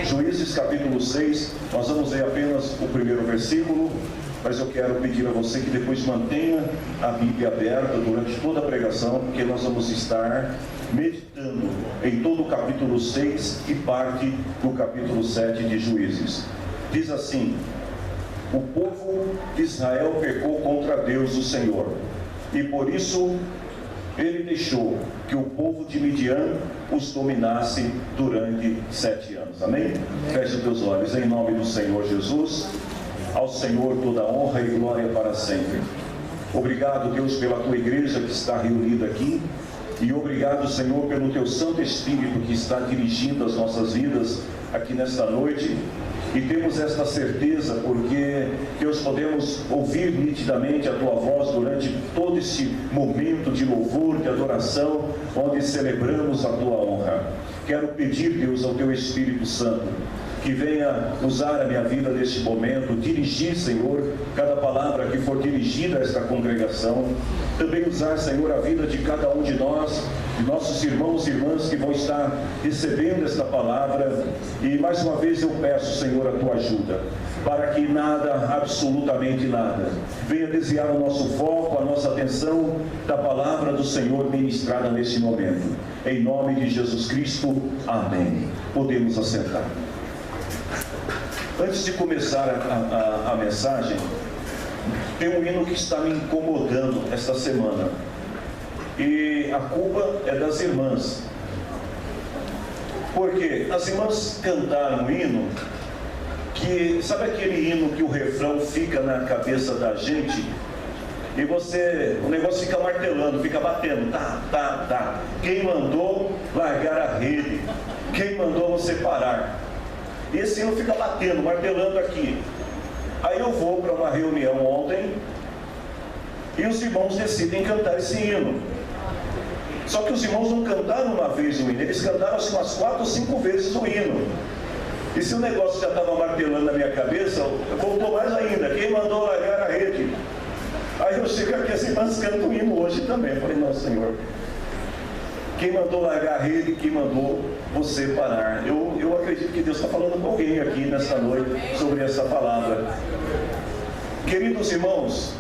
Juízes capítulo 6, nós vamos ler apenas o primeiro versículo, mas eu quero pedir a você que depois mantenha a Bíblia aberta durante toda a pregação, porque nós vamos estar meditando em todo o capítulo 6 e parte do capítulo 7 de Juízes. Diz assim: o povo de Israel pecou contra Deus, o Senhor, e por isso ele deixou que o povo de Midian os dominasse durante 7 anos. Amém? Feche os teus olhos em nome do Senhor Jesus. Ao Senhor toda honra e glória para sempre. Obrigado, Deus, pela tua igreja que está reunida aqui. E obrigado, Senhor, pelo teu Santo Espírito que está dirigindo as nossas vidas aqui nesta noite. E temos esta certeza porque, Deus, podemos ouvir nitidamente a tua voz durante todo esse momento de louvor, de adoração, onde celebramos a tua honra. Quero pedir, Deus, ao teu Espírito Santo, que venha usar a minha vida neste momento, dirigir, Senhor, cada palavra que for dirigida a esta congregação. Também usar, Senhor, a vida de cada um de nós, de nossos irmãos e irmãs que vão estar recebendo esta palavra. E mais uma vez eu peço, Senhor, a tua ajuda, para que nada, absolutamente nada, venha desviar o nosso foco, a nossa atenção da palavra do Senhor ministrada neste momento. Em nome de Jesus Cristo, amém. Podemos assentar. Antes de começar a mensagem, tem um hino que está me incomodando esta semana. E a culpa é das irmãs. Porque as irmãs cantaram um hino que, sabe aquele hino que o refrão fica na cabeça da gente? E o negócio fica martelando, fica batendo. Tá. Quem mandou largar a rede? Quem mandou você parar? E esse hino fica batendo, martelando aqui. Aí eu vou para uma reunião ontem e os irmãos decidem cantar esse hino. Só que os irmãos não cantaram uma vez o hino, eles cantaram assim umas 4 ou 5 vezes o hino. E se o negócio já estava martelando na minha cabeça, voltou mais ainda. Quem mandou largar a rede? Aí eu chego aqui, as irmãs cantam o hino hoje também. Eu falei, nossa, Senhor, quem mandou largar a rede, quem mandou você parar? Eu acredito que Deus está falando com alguém aqui nesta noite sobre essa palavra. Queridos irmãos,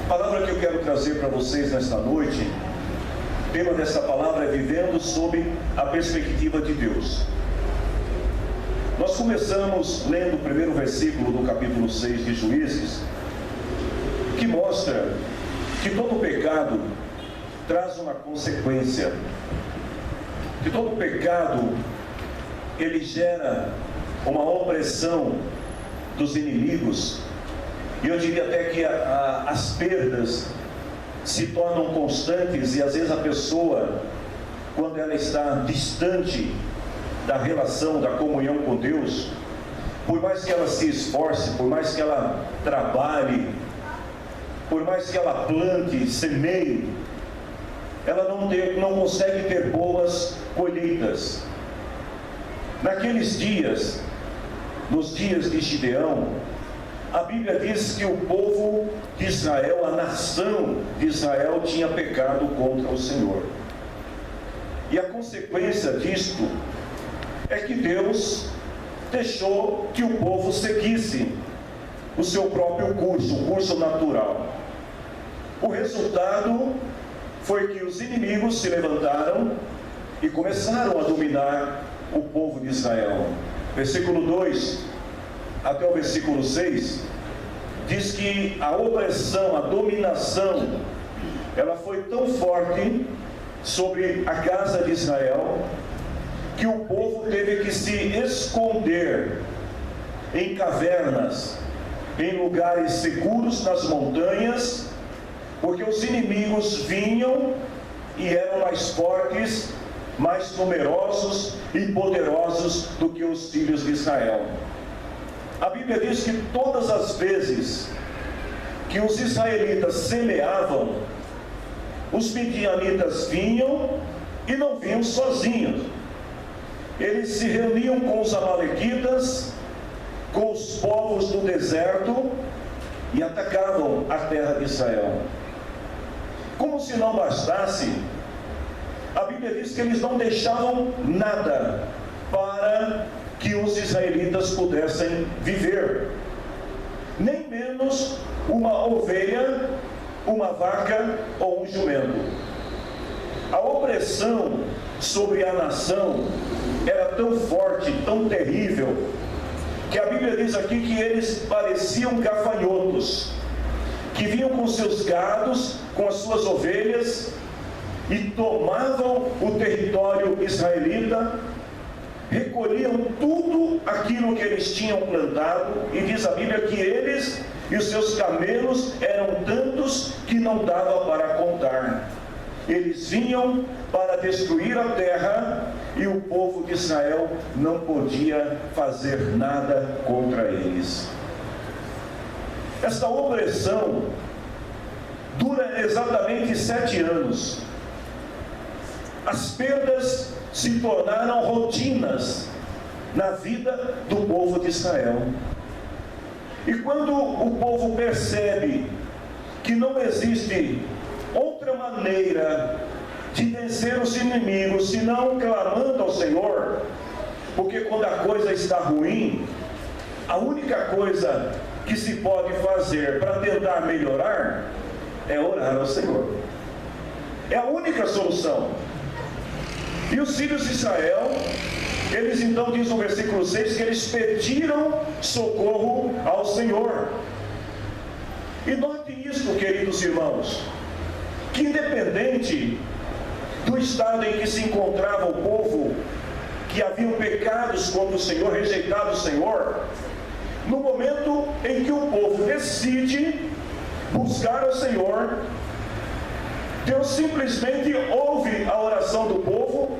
a palavra que eu quero trazer para vocês nesta noite, o tema dessa palavra é vivendo sob a perspectiva de Deus. Nós começamos lendo o primeiro versículo do capítulo 6 de Juízes, que mostra que todo pecado traz uma consequência, que todo pecado ele gera uma opressão dos inimigos, e eu diria até que as perdas se tornam constantes, e às vezes a pessoa, quando ela está distante da relação, da comunhão com Deus, por mais que ela se esforce, por mais que ela trabalhe, por mais que ela plante, semeie, ela não consegue ter boas colheitas. Naqueles dias, nos dias de Gideão, a Bíblia diz que o povo de Israel, a nação de Israel, tinha pecado contra o Senhor. E a consequência disto é que Deus deixou que o povo seguisse o seu próprio curso, o curso natural. O resultado foi que os inimigos se levantaram e começaram a dominar o povo de Israel. Versículo 2 até o versículo 6 diz que a opressão, a dominação, ela foi tão forte sobre a casa de Israel que o povo teve que se esconder em cavernas, em lugares seguros nas montanhas, porque os inimigos vinham e eram mais fortes, mais numerosos e poderosos do que os filhos de Israel. A Bíblia diz que todas as vezes que os israelitas semeavam, os midianitas vinham e não vinham sozinhos. Eles se reuniam com os amalequitas, com os povos do deserto e atacavam a terra de Israel. Como se não bastasse, a Bíblia diz que eles não deixavam nada para que os israelitas pudessem viver, nem menos uma ovelha, uma vaca ou um jumento. A opressão sobre a nação era tão forte, tão terrível, que a Bíblia diz aqui que eles pareciam gafanhotos, que vinham com seus gados, com as suas ovelhas, e tomavam o território israelita, recolhiam tudo aquilo que eles tinham plantado, e diz a Bíblia que eles e os seus camelos eram tantos que não dava para contar. Eles vinham para destruir a terra, e o povo de Israel não podia fazer nada contra eles. Esta opressão dura exatamente 7 anos. As perdas se tornaram rotinas na vida do povo de Israel. E quando o povo percebe que não existe outra maneira de vencer os inimigos senão clamando ao Senhor, porque quando a coisa está ruim, a única coisa que se pode fazer para tentar melhorar é orar ao Senhor. É a única solução. E os filhos de Israel, eles então, diz no versículo 6, que eles pediram socorro ao Senhor. E notem isto, queridos irmãos, que independente do estado em que se encontrava o povo, que haviam pecados contra o Senhor, rejeitado o Senhor, no momento em que o povo decide buscar o Senhor, Deus simplesmente ouve a oração do povo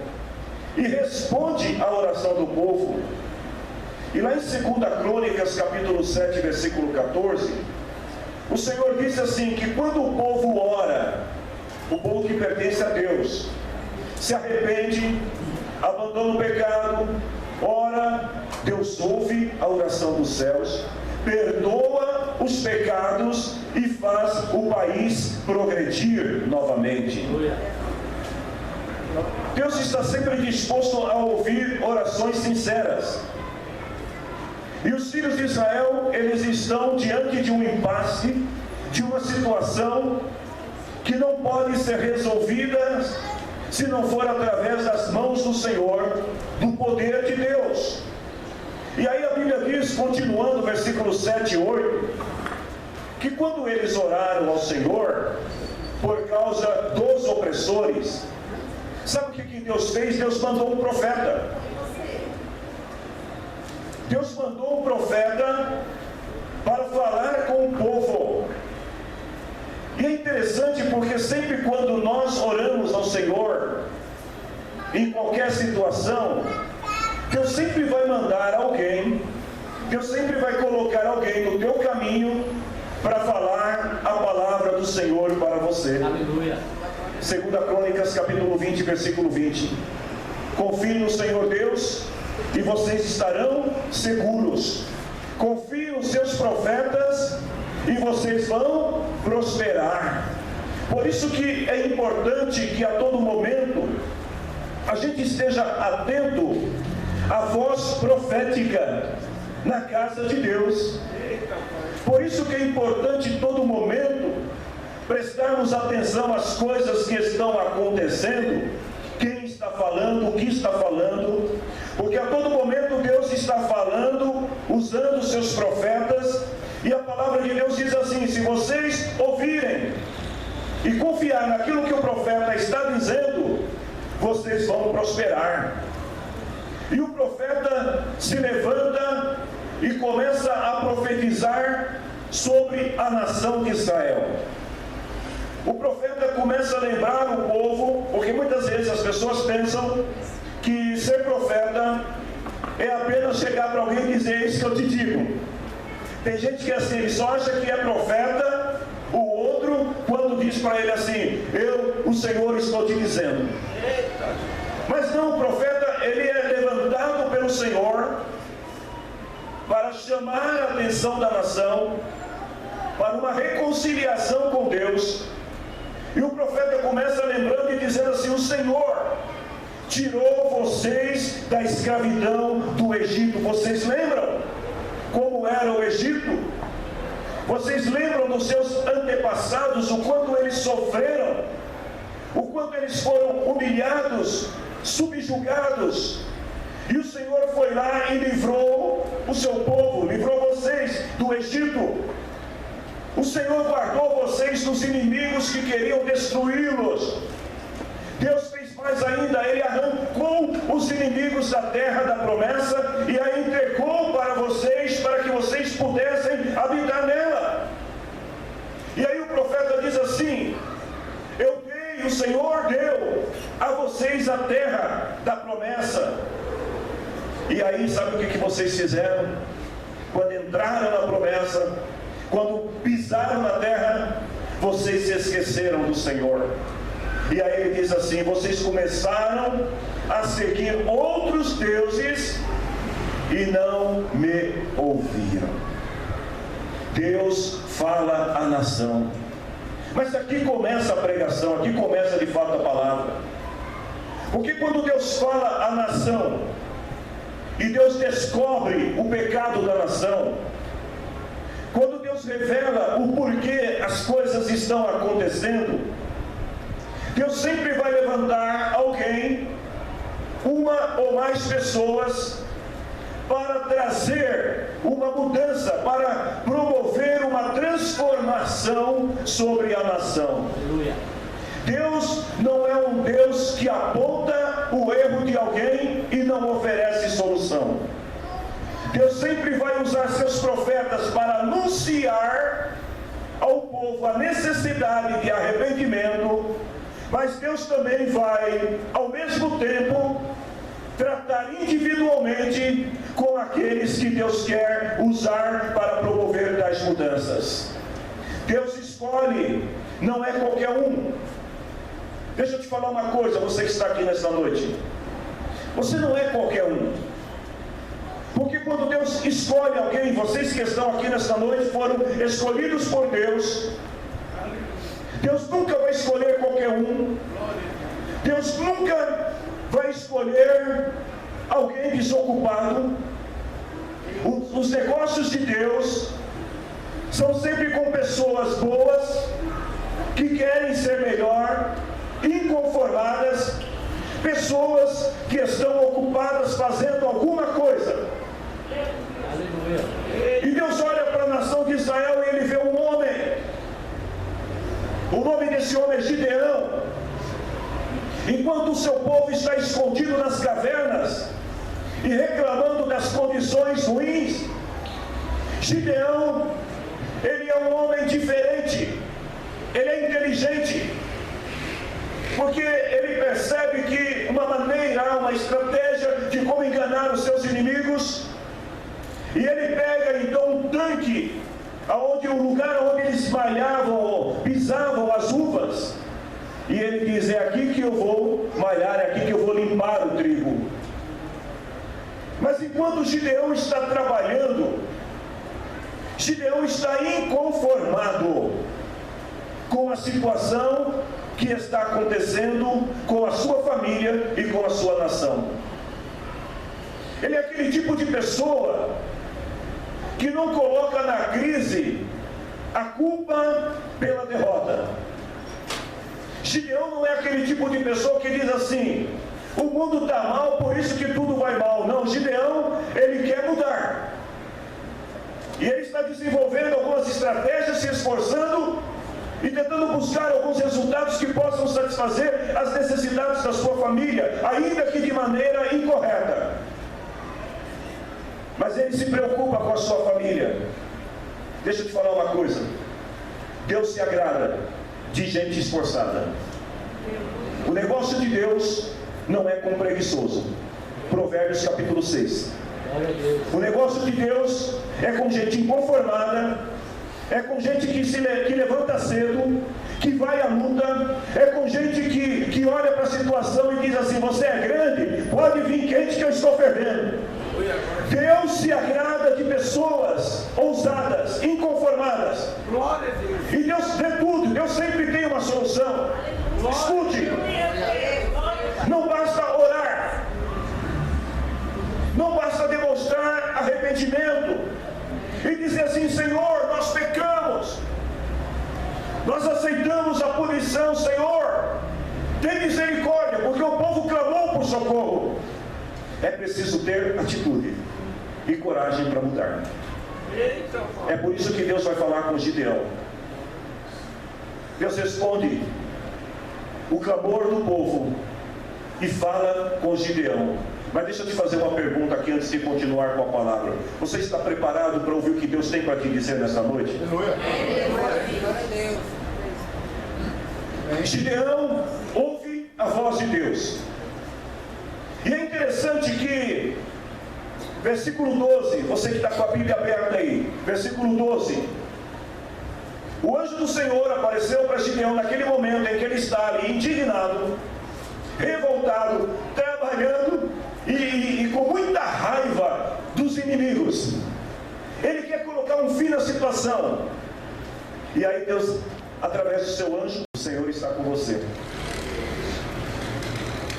e responde à oração do povo. E lá em 2 Crônicas, capítulo 7, versículo 14, o Senhor disse assim, que quando o povo ora, o povo que pertence a Deus, se arrepende, abandona o pecado, ora, Deus ouve a oração dos céus, perdoa os pecados e faz o país progredir novamente. Deus está sempre disposto a ouvir orações sinceras. E os filhos de Israel, eles estão diante de um impasse, de uma situação que não pode ser resolvida se não for através das mãos do Senhor, do poder de Deus. E aí a Bíblia diz, continuando, versículos 7 e 8, que quando eles oraram ao Senhor, por causa dos opressores, sabe o que Deus fez? Deus mandou um profeta. Deus mandou um profeta para falar com o povo. E é interessante porque sempre quando nós oramos ao Senhor, em qualquer situação, Deus sempre vai mandar alguém, Deus sempre vai colocar alguém no teu caminho para falar a palavra do Senhor para você. Aleluia. 2 Crônicas, capítulo 20, versículo 20. Confie no Senhor Deus e vocês estarão seguros. Confie nos seus profetas e vocês vão prosperar. Por isso que é importante que a todo momento a gente esteja atento à voz profética na casa de Deus. Por isso que é importante em todo momento prestarmos atenção às coisas que estão acontecendo, quem está falando, o que está falando, porque a todo momento Deus está falando, usando os seus profetas, e a palavra de Deus diz assim: se vocês ouvirem e confiar naquilo que o profeta está dizendo, vocês vão prosperar. E o profeta se levanta e começa a profetizar sobre a nação de Israel. O profeta começa a lembrar o povo, porque muitas vezes as pessoas pensam que ser profeta é apenas chegar para alguém e dizer isso que eu te digo. Tem gente que é assim, ele só acha que é profeta, o outro, quando diz para ele assim, o Senhor estou te dizendo. Mas não, o profeta, ele é levantado pelo Senhor para chamar a atenção da nação para uma reconciliação com Deus. E o profeta começa lembrando e dizendo assim: o Senhor tirou vocês da escravidão do Egito. Egito. Vocês lembram como era o Egito? Vocês lembram dos seus antepassados, o quanto eles sofreram, o quanto eles foram humilhados, subjugados, e o Senhor foi lá e livrou o seu povo, livrou vocês do Egito. O Senhor guardou vocês dos inimigos que queriam destruí-los. Deus fez mais ainda, Ele arrancou os inimigos da terra da promessa e a entregou para vocês, para que vocês pudessem habitar nela. E aí o profeta diz assim: o Senhor deu a vocês a terra da promessa. E aí, sabe o que vocês fizeram? Quando entraram na promessa, quando pisaram na terra, vocês se esqueceram do Senhor. E aí ele diz assim: vocês começaram a seguir outros deuses e não me ouviram. Deus fala à nação. Mas aqui começa a pregação, aqui começa de fato a palavra. Porque quando Deus fala à nação, e Deus descobre o pecado da nação, quando Deus revela o porquê as coisas estão acontecendo, Deus sempre vai levantar alguém, uma ou mais pessoas, para trazer uma mudança, para promover uma transformação sobre a nação. Aleluia. Deus não é um Deus que aponta o erro de alguém e não oferece solução. Deus sempre vai usar seus profetas para anunciar ao povo a necessidade de arrependimento, mas Deus também vai, ao mesmo tempo, tratar individualmente com aqueles que Deus quer usar para promover tais mudanças. Deus escolhe, não é qualquer um. Deixa eu te falar uma coisa, você que está aqui nessa noite. Você não é qualquer um. Porque quando Deus escolhe alguém, vocês que estão aqui nessa noite foram escolhidos por Deus. Deus nunca vai escolher qualquer um. Deus nunca vai escolher alguém desocupado. Os negócios de Deus são sempre com pessoas boas, que querem ser melhor, inconformadas, pessoas que estão ocupadas fazendo alguma coisa. E Deus olha para a nação de Israel e Ele vê um homem. O nome desse homem é Gideão. Enquanto o seu povo está escondido nas cavernas e reclamando das condições ruins, Gideão, ele é um homem diferente, ele é inteligente, porque ele percebe que uma maneira, uma estratégia de como enganar os seus inimigos, e ele pega então um tanque, o lugar onde eles malhavam, pisavam as uvas, e ele diz: é aqui que eu vou malhar, é aqui que eu vou limpar o trigo. Mas enquanto Gideão está trabalhando, Gideão está inconformado com a situação que está acontecendo com a sua família e com a sua nação. Ele é aquele tipo de pessoa que não coloca na crise a culpa pela derrota. Gideão não é aquele tipo de pessoa que diz assim: o mundo está mal, por isso que tudo vai mal. Não, Gideão, ele quer mudar. E ele está desenvolvendo algumas estratégias, se esforçando e tentando buscar alguns resultados que possam satisfazer as necessidades da sua família, ainda que de maneira incorreta. Mas ele se preocupa com a sua família. Deixa eu te falar uma coisa: Deus se agrada de gente esforçada. O negócio de Deus não é com preguiçoso. Provérbios capítulo 6. O negócio de Deus é com gente inconformada, é com gente que levanta cedo, que vai à luta, é com gente que olha para a situação e diz assim: você é grande, pode vir quente que eu estou fervendo. Deus se agrada de pessoas ousadas, inconformadas. E Deus vê tudo, Deus sempre tem uma solução. Escute, não basta orar, não basta demonstrar arrependimento e dizer assim: Senhor, nós pecamos, nós aceitamos a punição, Senhor, tem misericórdia, porque o povo clamou por socorro. É preciso ter atitude e coragem para mudar. É por isso que Deus vai falar com Gideão. Deus responde o clamor do povo e fala com Gideão. Mas deixa eu te fazer uma pergunta aqui antes de continuar com a palavra. Você está preparado para ouvir o que Deus tem para te dizer nessa noite? Gideão ouve a voz de Deus. E é interessante que versículo 12, você que está com a Bíblia aberta aí, versículo 12: o anjo do Senhor apareceu para Gideão naquele momento em que ele está ali indignado, revoltado, trabalhando e com muita raiva dos inimigos. Ele quer colocar um fim na situação. E aí Deus, através do seu anjo, o Senhor está com você.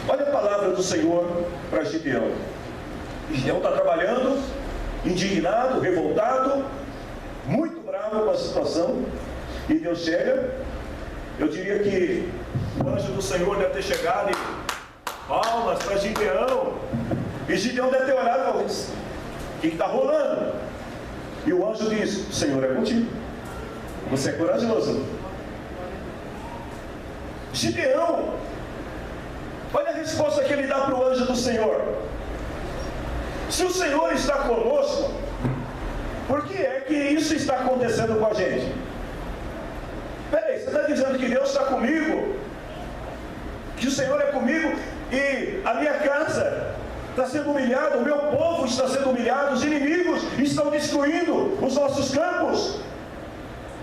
Olha a palavra do Senhor para Gideão. Gideão está trabalhando, indignado, revoltado, muito bravo com a situação. E Deus chega. Eu diria que o anjo do Senhor deve ter chegado e palmas para Gideão. E Gideão deve ter olhado e falado: o que está rolando? E o anjo diz: o Senhor é contigo, você é corajoso. Gideão, olha a resposta que ele dá para o anjo do Senhor: se o Senhor está conosco, por que é que isso está acontecendo com a gente? Peraí, você está dizendo que Deus está comigo, que o Senhor é comigo, e a minha casa está sendo humilhada, o meu povo está sendo humilhado, os inimigos estão destruindo os nossos campos,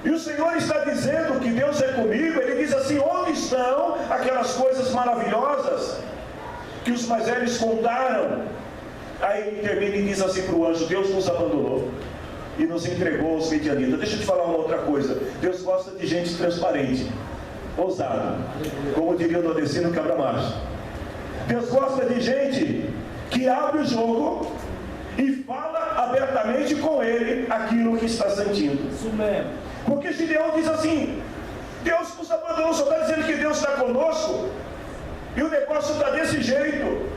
e o Senhor está dizendo que Deus é comigo. Ele diz assim: onde estão aquelas coisas maravilhosas que os mais velhos contaram? Aí ele termina e diz assim para o anjo: Deus nos abandonou e nos entregou aos midianitas. Deixa eu te falar uma outra coisa: Deus gosta de gente transparente, ousado, como diria o nordestino cabra macho. Deus gosta de gente que abre o jogo e fala abertamente com ele aquilo que está sentindo. Isso mesmo. Porque Gideão diz assim: Deus nos abandonou, só está dizendo que Deus está conosco, e o negócio está desse jeito.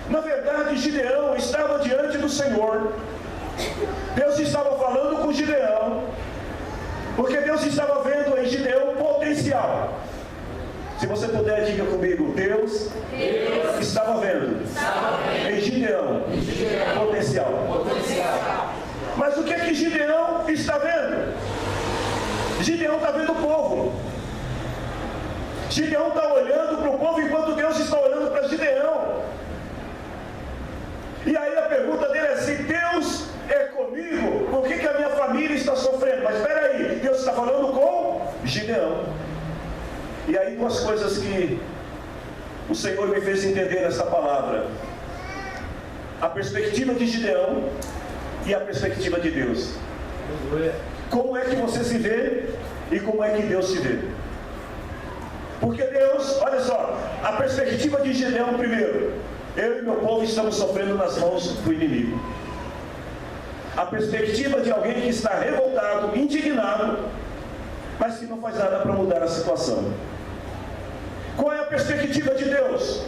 Na verdade, Gideão estava diante do Senhor. Deus estava falando com Gideão, porque Deus estava vendo em Gideão potencial. Se você puder, diga comigo: Deus estava vendo em Gideão potencial. Mas o que é que Gideão está vendo? Gideão está vendo o povo. Gideão está olhando para o povo enquanto Deus está olhando para Gideão. E aí a pergunta dele é: se Deus é comigo, por que a minha família está sofrendo? Mas espera aí, Deus está falando com Gideão. E aí duas coisas que o Senhor me fez entender nessa palavra: a perspectiva de Gideão e a perspectiva de Deus. Como é que você se vê e como é que Deus se vê? Porque Deus, olha só, a perspectiva de Gideão primeiro: eu e meu povo estamos sofrendo nas mãos do inimigo. A perspectiva de alguém que está revoltado, indignado, mas que não faz nada para mudar a situação. Qual é a perspectiva de Deus?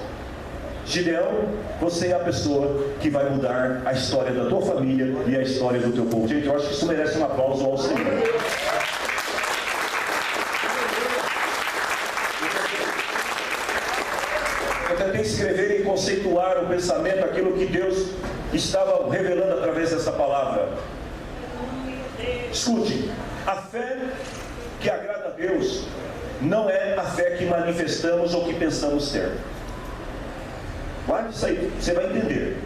Gideão, você é a pessoa que vai mudar a história da tua família e a história do teu povo. Gente, eu acho que isso merece um aplauso ao Senhor. Eu tentei escrever e conceituar o pensamento, aquilo que Deus estava revelando através dessa palavra. Escute: a fé que agrada a Deus não é a fé que manifestamos ou que pensamos ter. Guarde isso aí, você vai entender.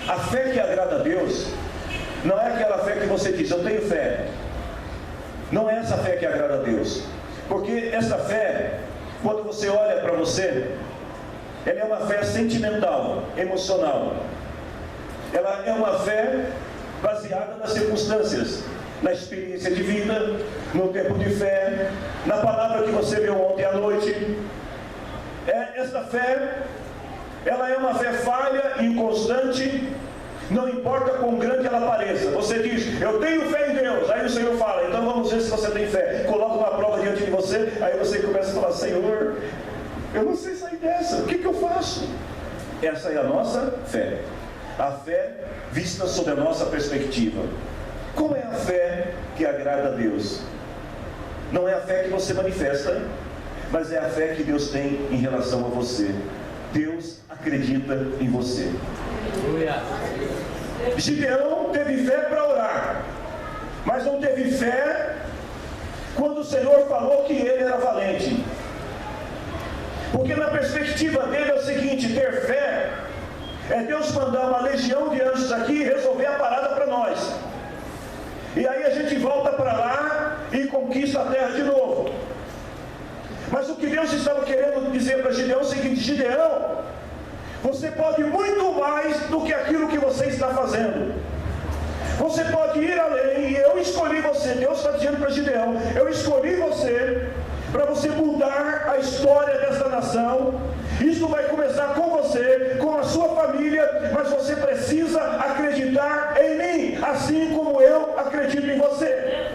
A fé que agrada a Deus não é aquela fé que você diz: eu tenho fé. Não é essa fé que agrada a Deus. Porque essa fé, quando você olha para você, ela é uma fé sentimental, emocional. Ela é uma fé baseada nas circunstâncias, na experiência de vida, no tempo de fé, na palavra que você leu ontem à noite. Essa fé, ela é uma fé falha, inconstante, Não importa quão grande ela pareça. Você diz, eu tenho fé em Deus. Aí o Senhor fala, então vamos ver se você tem fé. Coloca uma prova diante de você. Aí você começa a falar, Senhor, eu não sei sair dessa. O que eu faço? Essa é a nossa fé. A fé vista sob a nossa perspectiva. Como é a fé que agrada a Deus? Não é a fé que você manifesta, mas é a fé que Deus tem em relação a você. Deus acredita em você. Gideão teve fé para orar, mas não teve fé quando o Senhor falou que ele era valente. Porque na perspectiva dele é o seguinte: ter fé é Deus mandar uma legião de anjos aqui e resolver a parada para nós. E aí a gente volta para lá e conquista a terra de novo. Mas o que Deus estava querendo dizer para Gideão é o seguinte: Gideão, você pode muito mais do que aquilo que você está fazendo. Você pode ir além, e eu escolhi você. Deus está dizendo para Gideão, eu escolhi você para você mudar a história dessa nação. Isso vai começar com você, com a sua família, mas você precisa acreditar em mim, assim como eu acredito em você.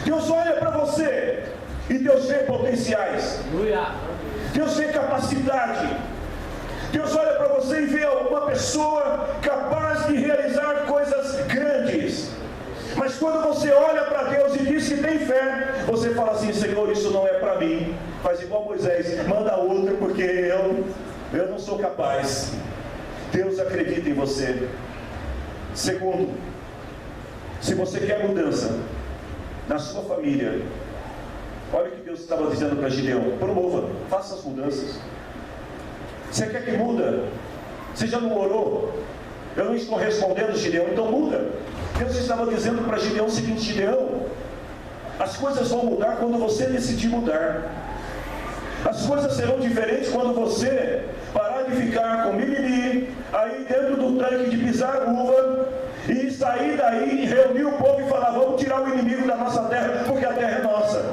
Deus olha para você e Deus vê potenciais. Deus vê capacidade. Deus olha para você e vê uma pessoa capaz de realizar coisas grandes. Mas quando você olha para Deus e diz que tem fé, você fala assim: Senhor, isso não é para mim. Faz igual Moisés, manda outra, porque eu não sou capaz. Deus acredita em você. Segundo, se você quer mudança na sua família, olha o que Deus estava dizendo para Gideão: promova, faça as mudanças. Você quer que muda? Você já não orou? Eu não estou respondendo, Gideão, então muda. Deus estava dizendo para Gideão o seguinte: Gideão, as coisas vão mudar quando você decidir mudar. As coisas serão diferentes quando você parar de ficar com mimimi aí dentro do tanque de pisar uva e sair daí, reunir o povo e falar: vamos tirar o inimigo da nossa terra, porque a terra é nossa.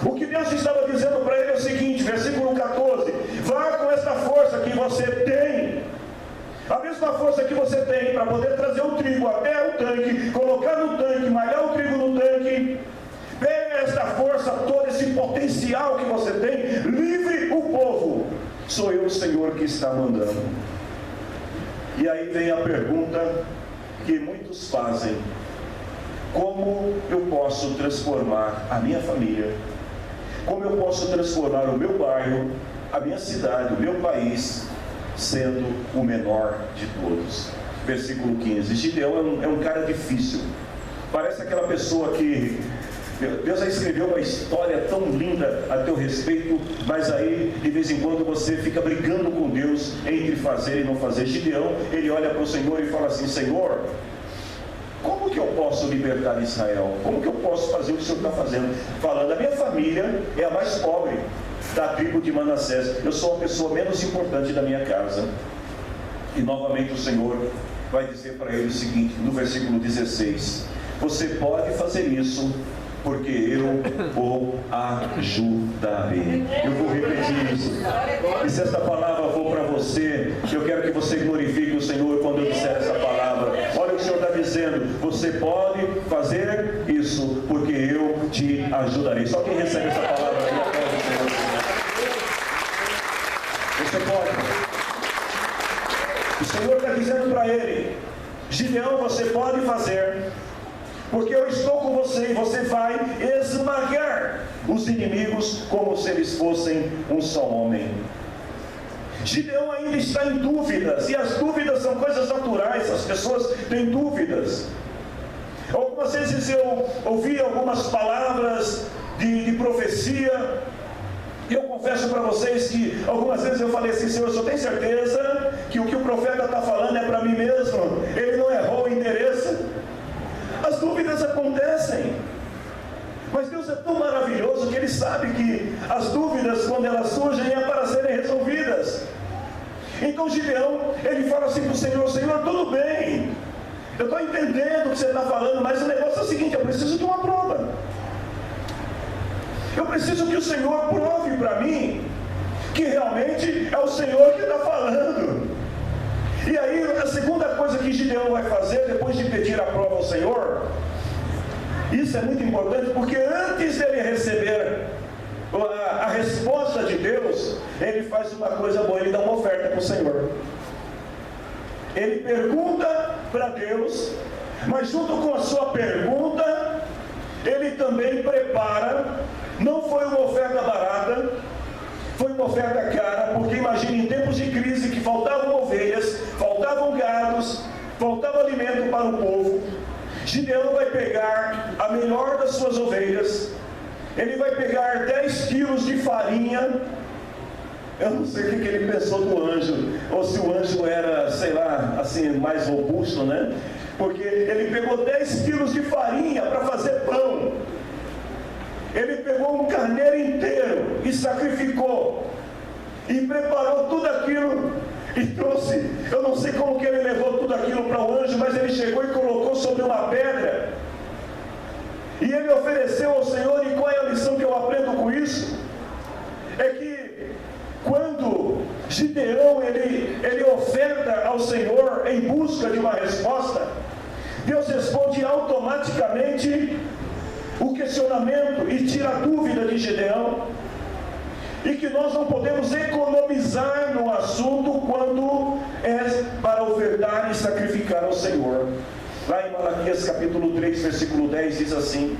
O que Deus estava dizendo para ele é o seguinte, versículo 14: vá com essa força que você tem, a mesma força que você tem para poder trazer o trigo até o tanque, colocar no tanque, malhar o trigo no tanque. Pega essa força, todo esse potencial que você tem, livre o povo. Sou eu, o Senhor, que está mandando. E aí vem a pergunta que muitos fazem: como eu posso transformar a minha família? Como eu posso transformar o meu bairro, a minha cidade, o meu país, sendo o menor de todos? Versículo 15. Gideão é um cara difícil. Parece aquela pessoa que Deus já escreveu uma história tão linda a teu respeito, mas aí de vez em quando você fica brigando com Deus entre fazer e não fazer. Gideão, ele olha para o Senhor e fala assim: Senhor, como que eu posso libertar Israel? Como que eu posso fazer o que o Senhor está fazendo? Falando, a minha família é a mais pobre da tribo de Manassés. Eu sou a pessoa menos importante da minha casa. E novamente o Senhor vai dizer para ele o seguinte, no versículo 16: você pode fazer isso, porque eu o ajudarei. Eu vou repetir isso. E se essa palavra for para você, eu quero que você glorifique o Senhor quando eu disser essa palavra. Olha o que o Senhor está dizendo: você pode fazer isso, porque eu te ajudarei. Só quem recebe essa palavra aí, aplaude o Senhor. Você pode. O Senhor está dizendo para ele: Gideão, você pode fazer, porque eu estou com você e você vai esmagar os inimigos como se eles fossem um só homem. Gideão ainda está em dúvidas, e as dúvidas são coisas naturais, as pessoas têm dúvidas. Algumas vezes eu ouvi algumas palavras de profecia, e eu confesso para vocês que algumas vezes eu falei assim: Senhor, eu só tenho certeza que o que o profeta está falando é para mim mesmo, ele não errou o endereço. As dúvidas acontecem, mas Deus é tão maravilhoso que Ele sabe que as dúvidas, quando elas surgem, é para serem resolvidas. Então Gideão, ele fala assim para o Senhor: Senhor, tudo bem, eu estou entendendo o que você está falando, mas o negócio é o seguinte: eu preciso de uma prova. Eu preciso que o Senhor prove para mim que realmente é o Senhor que está falando. E aí, a segunda coisa que Gideão vai fazer, depois de pedir a prova ao Senhor, isso é muito importante, porque antes dele receber a resposta de Deus, ele faz uma coisa boa, ele dá uma oferta para o Senhor. Ele pergunta para Deus, mas junto com a sua pergunta, ele também prepara. Não foi uma oferta barata, foi uma oferta cara, porque imagine, em tempos de crise, que faltavam ovelhas, faltavam gados, faltava alimento para o povo. Gideão vai pegar a melhor das suas ovelhas, ele vai pegar 10 quilos de farinha. Eu não sei o que ele pensou do anjo, ou se o anjo era, sei lá, assim, mais robusto, né? Porque ele pegou 10 quilos de farinha para fazer pão. Ele pegou um carneiro inteiro e sacrificou, e preparou tudo aquilo, e trouxe. Eu não sei como que ele levou tudo aquilo para o anjo, mas ele chegou e colocou sobre uma pedra, e ele ofereceu ao Senhor. E qual é a lição que eu aprendo com isso? É que quando Gideão ele oferta ao Senhor em busca de uma resposta, Deus responde automaticamente o questionamento e tira a dúvida de Gideão. E que nós não podemos economizar no assunto quando é para ofertar e sacrificar ao Senhor. Lá em Malaquias capítulo 3, versículo 10 diz assim: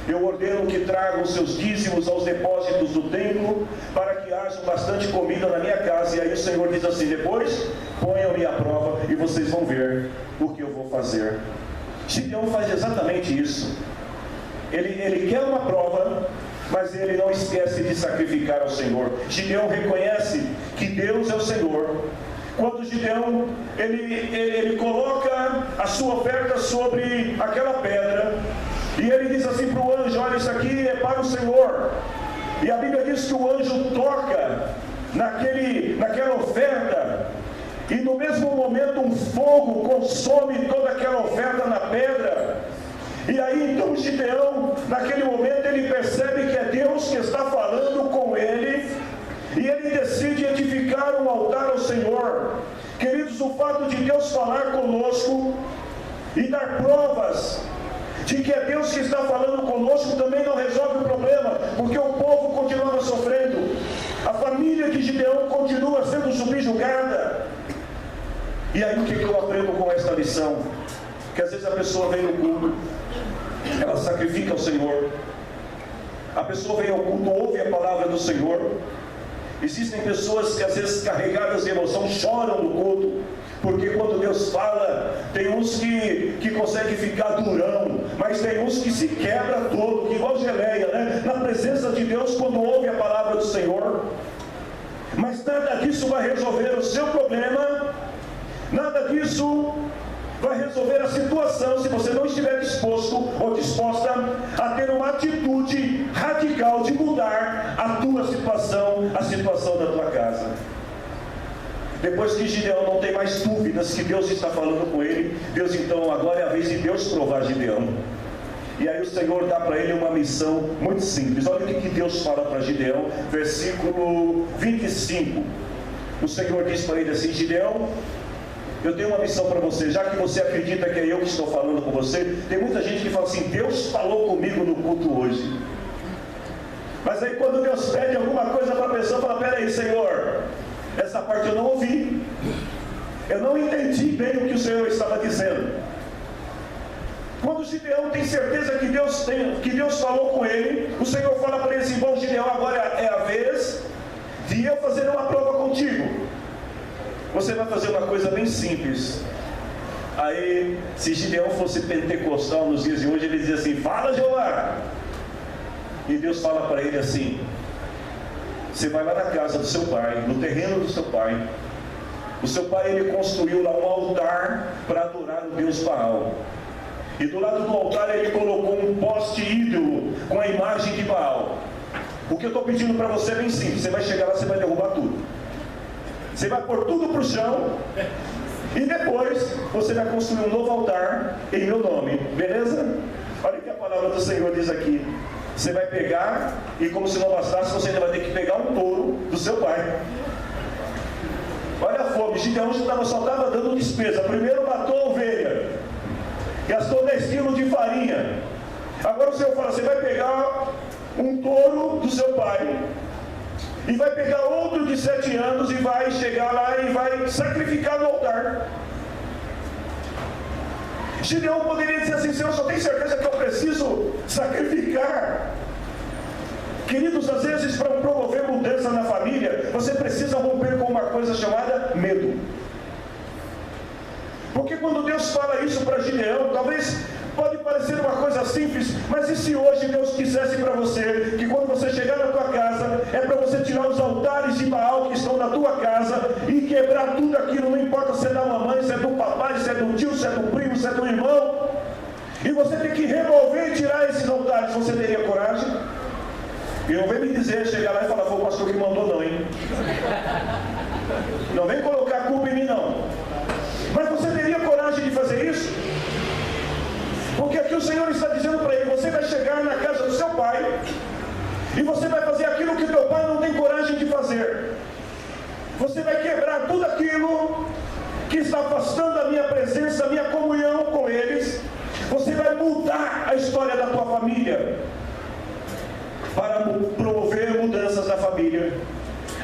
eu ordeno que tragam seus dízimos aos depósitos do templo, para que haja bastante comida na minha casa. E aí o Senhor diz assim: depois ponham-me à prova e vocês vão ver o que eu vou fazer. Gideão faz exatamente isso. Ele quer uma prova, mas ele não esquece de sacrificar ao Senhor. Gideão reconhece que Deus é o Senhor. Quando Gideão ele coloca a sua oferta sobre aquela pedra, e ele diz assim para o anjo: olha, isso aqui é para o Senhor. E a Bíblia diz que o anjo toca naquela oferta, e no mesmo momento um fogo consome toda aquela oferta na pedra. E aí então Gideão, naquele momento, ele percebe que é Deus que está falando com ele, e ele decide edificar um altar ao Senhor. Queridos, o fato de Deus falar conosco e dar provas de que é Deus que está falando conosco também não resolve o problema, porque o povo continuava sofrendo, a família de Gideão continua sendo subjugada. E aí o que eu aprendo com esta lição? Que às vezes a pessoa vem no culto, ela sacrifica ao Senhor, a pessoa vem ao culto, ouve a palavra do Senhor. Existem pessoas que às vezes, carregadas de emoção, choram no culto, porque quando Deus fala, tem uns que conseguem ficar durão, mas tem uns que se quebra todo, que igual geleia, né? Na presença de Deus, quando ouve a palavra do Senhor. Mas nada disso vai resolver o seu problema, nada disso vai resolver a situação, se você não estiver disposto ou disposta a ter uma atitude radical de mudar a tua situação, a situação da tua casa. Depois que Gideão não tem mais dúvidas que Deus está falando com ele, Deus então, agora é a vez de Deus provar Gideão. E aí o Senhor dá para ele uma missão muito simples. Olha o que Deus fala para Gideão, versículo 25. O Senhor diz para ele assim: Gideão, eu tenho uma missão para você. Já que você acredita que é eu que estou falando com você, tem muita gente que fala assim: Deus falou comigo no culto hoje. Mas aí quando Deus pede alguma coisa para a pessoa, fala: peraí, Senhor, essa parte eu não ouvi, eu não entendi bem o que o Senhor estava dizendo. Quando Gideão tem certeza que Deus falou com ele, o Senhor fala para ele assim: bom, Gideão, agora é a vez de eu fazer uma prova contigo. Você vai fazer uma coisa bem simples. Aí, se Gideão fosse pentecostal nos dias de hoje, ele dizia assim: fala, Jeová. E Deus fala para ele assim: você vai lá na casa do seu pai, no terreno do seu pai. O seu pai, ele construiu lá um altar para adorar o Deus Baal. E do lado do altar ele colocou um poste ídolo com a imagem de Baal. O que eu estou pedindo para você é bem simples: você vai chegar lá, você vai derrubar tudo. Você vai pôr tudo para o chão, e depois você vai construir um novo altar em meu nome, beleza? Olha o que a palavra do Senhor diz aqui: você vai pegar, e como se não bastasse, você ainda vai ter que pegar um touro do seu pai. Olha a fome. Gideão só estava dando despesa. Primeiro matou a ovelha, gastou 10 quilos de farinha. Agora o Senhor fala, você vai pegar um touro do seu pai, e vai pegar outro de 7 anos, e vai chegar lá e vai sacrificar no altar. Gideão poderia dizer assim, Senhor, só tem certeza que eu preciso sacrificar? Queridos, às vezes para promover mudança na família, você precisa romper com uma coisa chamada medo. Porque quando Deus fala isso para Gideão, talvez pode parecer uma coisa simples, mas e se hoje Deus quisesse para você, que quando você chegar na tua casa, é para você tirar os altares de Baal que estão na tua casa, e quebrar tudo aquilo, não importa se é da mamãe, se é do papai, se é do tio, se é do primo, se é do irmão, e você tem que remover e tirar esses altares, você teria coragem? E não vem me dizer, chegar lá e falar, foi o pastor que mandou não, hein? Não vem colocar a culpa em mim não. Mas você teria coragem de fazer isso? Porque aqui o Senhor está dizendo para ele, você vai chegar na casa do seu pai, e você vai fazer aquilo que teu pai não tem coragem de fazer. Você vai quebrar tudo aquilo que está afastando a minha presença, a minha comunhão com eles. Você vai mudar a história da tua família. Para promover mudanças na família,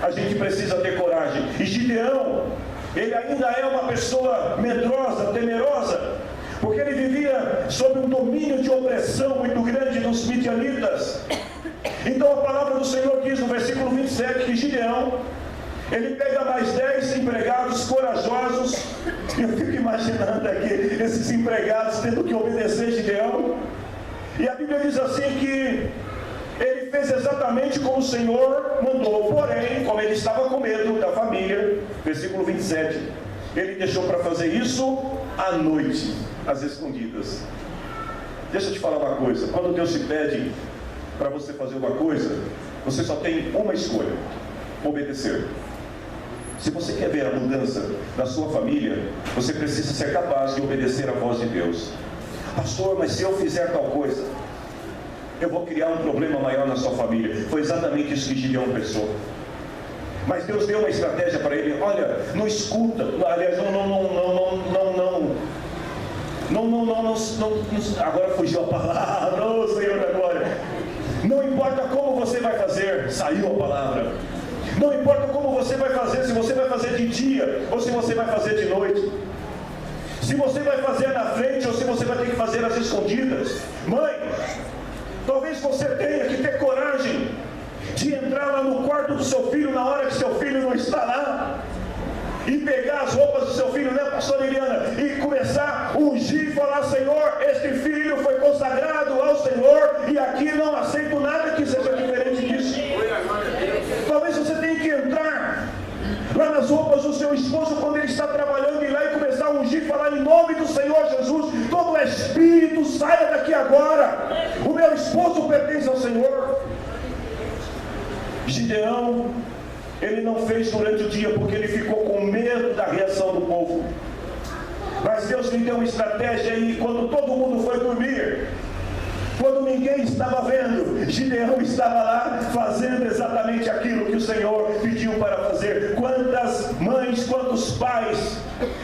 a gente precisa ter coragem. E Gideão, ele ainda é uma pessoa medrosa, temerosa, porque ele vivia sob um domínio de opressão muito grande dos midianitas. Então a palavra do Senhor diz no versículo 27 que Gideão, ele pega mais 10 empregados corajosos. Eu fico imaginando aqui esses empregados tendo que obedecer Gideão. E a Bíblia diz assim que ele fez exatamente como o Senhor mandou, porém, como ele estava com medo da família, versículo 27, ele deixou para fazer isso à noite, às escondidas. Deixa eu te falar uma coisa, quando Deus te pede para você fazer uma coisa, você só tem uma escolha: obedecer. Se você quer ver a mudança da sua família, você precisa ser capaz de obedecer à voz de Deus. Pastor, mas se eu fizer tal coisa, eu vou criar um problema maior na sua família. Foi exatamente isso que Gideão pensou. Mas Deus deu uma estratégia para ele. Olha, não escuta. Aliás, agora fugiu a palavra. Oh, Senhor da glória. Não importa como você vai fazer, saiu a palavra. Não importa como você vai fazer, se você vai fazer de dia ou se você vai fazer de noite. Se você vai fazer na frente ou se você vai ter que fazer às escondidas. Mãe, talvez você tenha que ter coragem de entrar lá no quarto do seu filho na hora que seu filho não está lá, e pegar as roupas do seu filho, né, pastor Eliana, e começar a ungir e falar: Senhor, este filho foi consagrado ao Senhor, e aqui não aceito nada que seja diferente disso. Talvez você tenha que entrar lá nas roupas do seu esposo quando ele está trabalhando, e lá e começar a ungir e falar: em nome do Senhor Jesus, todo espírito saia daqui agora, o meu esposo pertence ao Senhor. Gideão, ele não fez durante o dia porque ele ficou com medo da reação do povo. Mas Deus lhe deu uma estratégia, e quando todo mundo foi dormir, quando ninguém estava vendo, Gideão estava lá fazendo exatamente aquilo que o Senhor pediu para fazer. Quantas mães, quantos pais,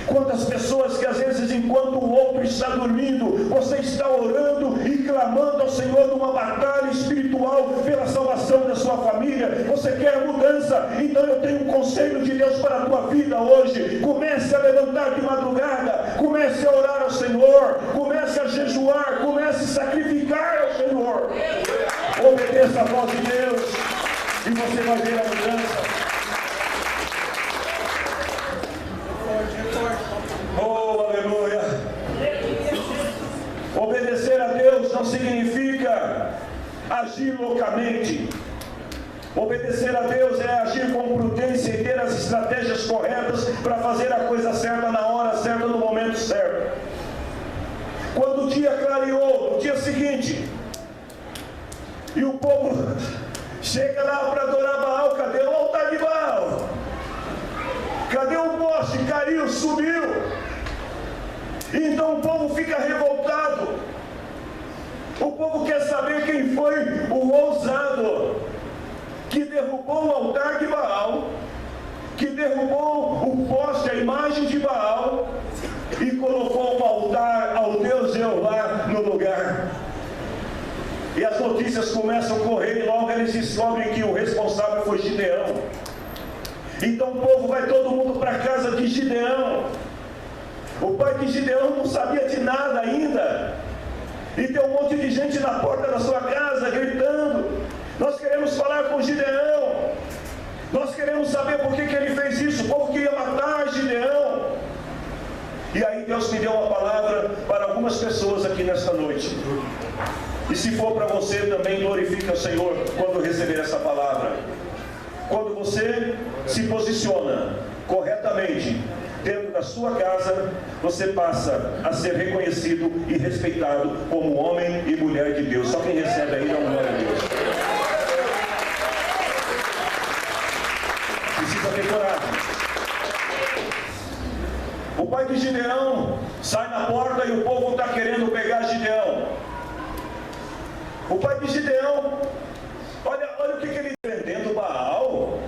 quantas pessoas que às vezes, enquanto o outro está dormindo, você está orando e clamando ao Senhor numa batalha espiritual pela salvação da sua família. Você quer mudança? Então eu tenho um conselho de Deus para a tua vida hoje. Comece a levantar de madrugada, comece a orar ao Senhor, comece a jejuar, comece a sacrificar ao Senhor. Obedeça a voz de Deus e você vai ver a mudança. Oh, aleluia. Obedecer a Deus não significa agir loucamente. Obedecer a Deus é agir com prudência e ter as estratégias corretas para fazer a coisa certa na hora certa, no momento certo. Quando o dia clareou, no dia seguinte, e o povo chega lá para adorar Baal, cadê o altar de Baal? Cadê o poste? Caiu, sumiu. Então o povo fica revoltado. O povo quer saber quem foi o ousado que derrubou o altar de Baal, que derrubou o poste, a imagem de Baal, e colocou um altar ao Deus Jeová no lugar. E as notícias começam a correr e logo eles descobrem que o responsável foi Gideão. Então o povo vai todo mundo para a casa de Gideão. O pai de Gideão não sabia de nada ainda. E tem um monte de gente na porta da sua casa gritando: nós queremos falar com Gideão. Nós queremos saber por que ele fez isso. O povo queria matar Gideão. E aí Deus me deu uma palavra para algumas pessoas aqui nesta noite. E se for para você também, glorifique o Senhor quando receber essa palavra. Quando você se posiciona corretamente dentro da sua casa, você passa a ser reconhecido e respeitado como homem e mulher de Deus. Só quem recebe aí dá uma glória a Deus. Precisa ter coragem. O pai de Gideão sai na porta e o povo está querendo pegar Gideão. O pai de Gideão, olha o que ele defendendo Baal.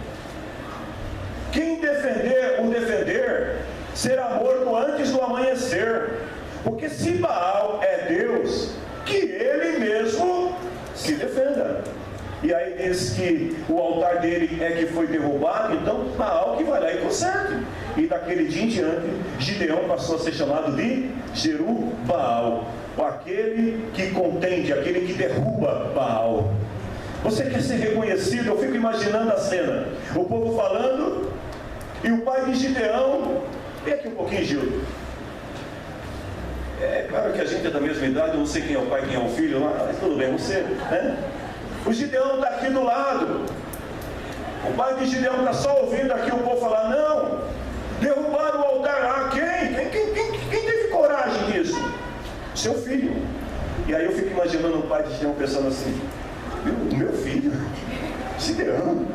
Quem defender será morto antes do amanhecer. Porque se Baal é Deus, que ele mesmo se defenda. E aí diz que o altar dele é que foi derrubado, então Baal que vai lá e conserte. E daquele dia em diante, Gideão passou a ser chamado de Jeru-Baal, aquele que contende, aquele que derruba Baal. Você quer ser reconhecido? Eu fico imaginando a cena, o povo falando, e o pai de Gideão, vem aqui um pouquinho, Gil. É claro que a gente é da mesma idade, eu não sei quem é o pai, quem é o filho, mas tudo bem, você, né? O Gideão está aqui do lado. O pai de Gideão está só ouvindo aqui o povo falar: não, derrubaram o altar lá. Quem teve coragem disso? Seu filho. E aí eu fico imaginando o pai de Gideão pensando assim: meu filho, Gideão,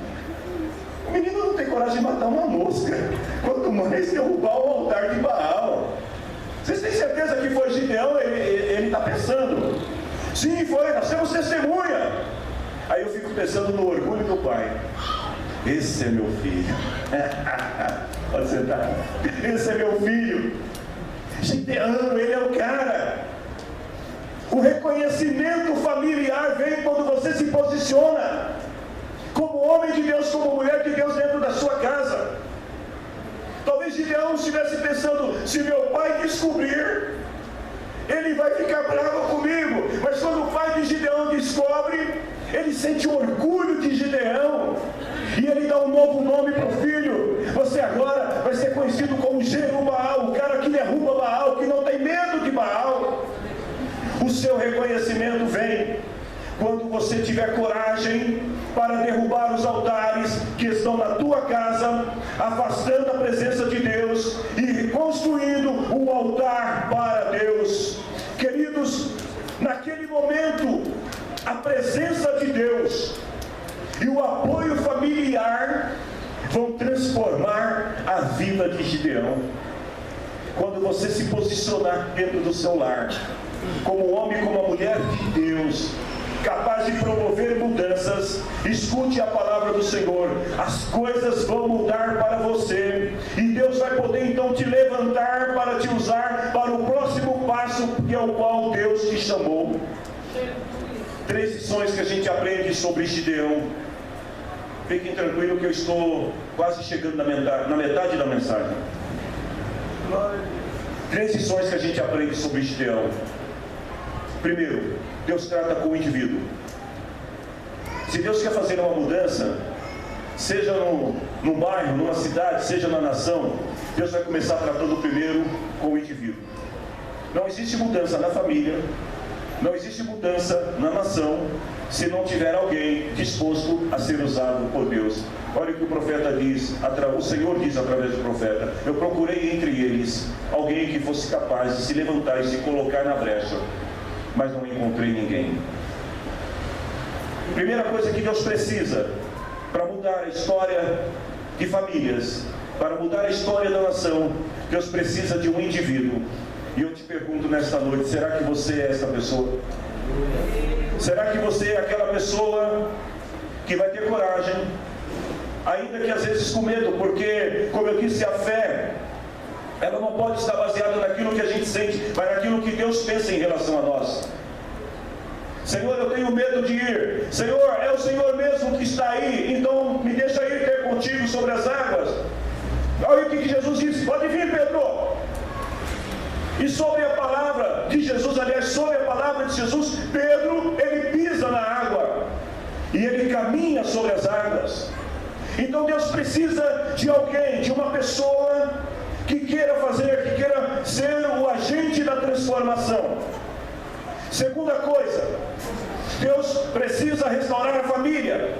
o menino não tem coragem de matar uma mosca, quanto mais derrubar o altar de Baal. Vocês têm certeza que foi Gideão? Ele está pensando: sim, foi, nós temos testemunha. Aí eu fico pensando no orgulho do pai. Esse é meu filho. Pode sentar. Esse é meu filho. Gideão, ele é o cara. O reconhecimento familiar vem quando você se posiciona como homem de Deus, como mulher de Deus dentro da sua casa. Talvez Gideão estivesse pensando: se meu pai descobrir, ele vai ficar bravo comigo. Mas quando o pai de Gideão descobre, ele sente orgulho de Gideão. E ele dá um novo nome para o filho. Você agora vai ser conhecido como Jeru-Baal, o cara que derruba Baal, que não tem medo de Baal. O seu reconhecimento vem quando você tiver coragem para derrubar os altares que estão na tua casa, afastando a presença de Deus e construindo um altar para Deus. Queridos, naquele momento, a presença de Deus e o apoio familiar vão transformar a vida de Gideão. Quando você se posicionar dentro do seu lar, como homem, como mulher de Deus, capaz de promover mudanças, escute a palavra do Senhor. As coisas vão mudar para você, e Deus vai poder então te levantar para te usar para o próximo passo, que é o qual Deus te chamou. 3 lições que a gente aprende sobre Gideão. Fiquem tranquilos que eu estou quase chegando na metade da mensagem. 3 lições que a gente aprende sobre Gideão. Primeiro, Deus trata com o indivíduo. Se Deus quer fazer uma mudança, seja num bairro, numa cidade, seja na nação, Deus vai começar tratando primeiro com o indivíduo. Não existe mudança na família, não existe mudança na nação, se não tiver alguém disposto a ser usado por Deus. Olha o que o profeta diz, o Senhor diz através do profeta: eu procurei entre eles alguém que fosse capaz de se levantar e se colocar na brecha, mas não encontrei ninguém. Primeira coisa que Deus precisa para mudar a história de famílias, para mudar a história da nação, Deus precisa de um indivíduo. E eu te pergunto nesta noite: será que você é essa pessoa? Será que você é aquela pessoa que vai ter coragem ainda que às vezes com medo, porque, como eu disse, a fé, ela não pode estar baseada naquilo que a gente sente, mas naquilo que Deus pensa em relação a nós. Senhor, eu tenho medo de ir. Senhor, é o Senhor mesmo que está aí, então me deixa ir ter contigo sobre as águas. Olha o que Jesus disse: pode vir, Pedro. E sobre a palavra de Jesus, aliás, sobre a palavra de Jesus, Pedro, ele pisa na água e ele caminha sobre as águas. Então Deus precisa de alguém, de uma pessoa que queira ser o agente da transformação. Segunda coisa, Deus precisa restaurar a família.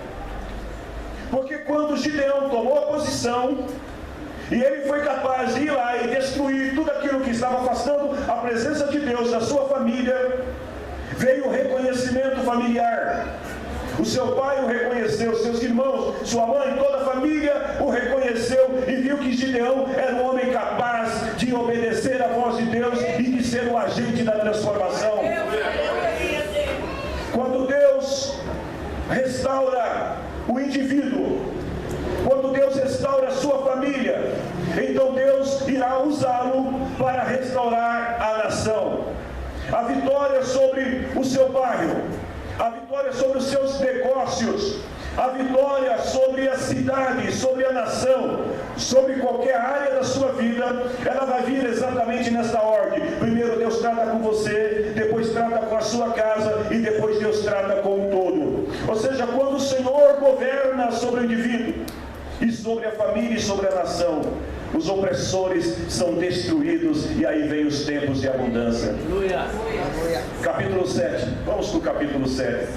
Porque quando Gideão tomou a posição, e ele foi capaz de ir lá e destruir tudo aquilo que estava afastando a presença de Deus da sua família, veio o reconhecimento familiar. O seu pai o reconheceu, seus irmãos, sua mãe, toda a família o reconheceu e viu que Gideão era um homem capaz de obedecer à voz de Deus e de ser o agente da transformação. Quando Deus restaura o indivíduo, quando Deus restaura a sua família, então Deus irá usá-lo para restaurar a nação. A vitória sobre o seu bairro, a vitória sobre os seus negócios, a vitória sobre a cidade, sobre a nação, sobre qualquer área da sua vida, ela vai vir exatamente nesta ordem. Primeiro Deus trata com você, depois trata com a sua casa e depois Deus trata com o todo. Ou seja, quando o Senhor governa sobre o indivíduo, e sobre a família e sobre a nação, os opressores são destruídos e aí vem os tempos de abundância. Capítulo 7, vamos para o capítulo 7.